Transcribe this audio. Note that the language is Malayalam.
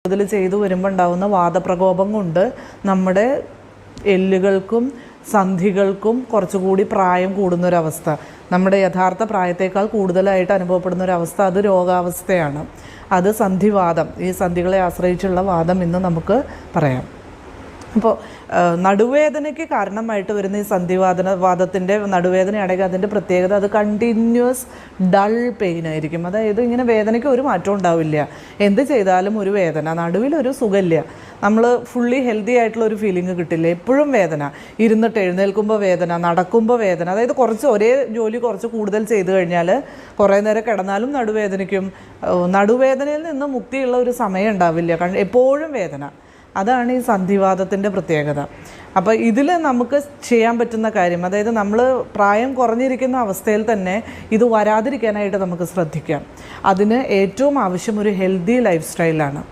കൂടുതൽ ചെയ്തു വരുമ്പോൾ ഉണ്ടാകുന്ന വാദപ്രകോപം കൊണ്ട് നമ്മുടെ എല്ലുകൾക്കും സന്ധികൾക്കും കുറച്ചുകൂടി പ്രായം കൂടുന്നൊരവസ്ഥ, നമ്മുടെ യഥാർത്ഥ പ്രായത്തേക്കാൾ കൂടുതലായിട്ട് അനുഭവപ്പെടുന്നൊരവസ്ഥ, അത് രോഗാവസ്ഥയാണ്. അത് സന്ധിവാദം, ഈ സന്ധികളെ ആശ്രയിച്ചുള്ള വാദം എന്ന് നമുക്ക് പറയാം. അപ്പോൾ നടുവേദനയ്ക്ക് കാരണമായിട്ട് വരുന്ന ഈ വാദത്തിൻ്റെ നടുവേദനയാണെങ്കിൽ അതിൻ്റെ പ്രത്യേകത അത് കണ്ടിന്യൂസ് ഡൾ പെയിൻ ആയിരിക്കും. അതായത് ഇങ്ങനെ വേദനയ്ക്ക് ഒരു മാറ്റം ഉണ്ടാവില്ല, എന്ത് ചെയ്താലും ഒരു വേദന, നടുവിലൊരു സുഖമില്ല, നമ്മൾ ഫുള്ളി ഹെൽത്തി ആയിട്ടുള്ള ഒരു ഫീലിംഗ് കിട്ടില്ല, എപ്പോഴും വേദന, ഇരുന്നിട്ട് എഴുന്നേൽക്കുമ്പോൾ വേദന, നടക്കുമ്പോൾ വേദന. അതായത് ഒരേ ജോലി കുറച്ച് കൂടുതൽ ചെയ്ത് കഴിഞ്ഞാൽ കുറേ നേരം കിടന്നാലും നടുവേദനയ്ക്കും. നടുവേദനയിൽ നിന്ന് മുക്തിയുള്ള ഒരു സമയം ഉണ്ടാവില്ല, എപ്പോഴും വേദന. അതാണ് ഈ സന്ധിവാദത്തിൻ്റെ പ്രത്യേകത. അപ്പോൾ ഇതിൽ നമുക്ക് ചെയ്യാൻ പറ്റുന്ന കാര്യം, അതായത് നമ്മൾ പ്രായം കുറഞ്ഞിരിക്കുന്ന അവസ്ഥയിൽ തന്നെ ഇത് വരാതിരിക്കാനായിട്ട് നമുക്ക് ശ്രദ്ധിക്കാം. അതിന് ഏറ്റവും ആവശ്യം ഒരു ഹെൽത്തി ലൈഫ് സ്റ്റൈലാണ്.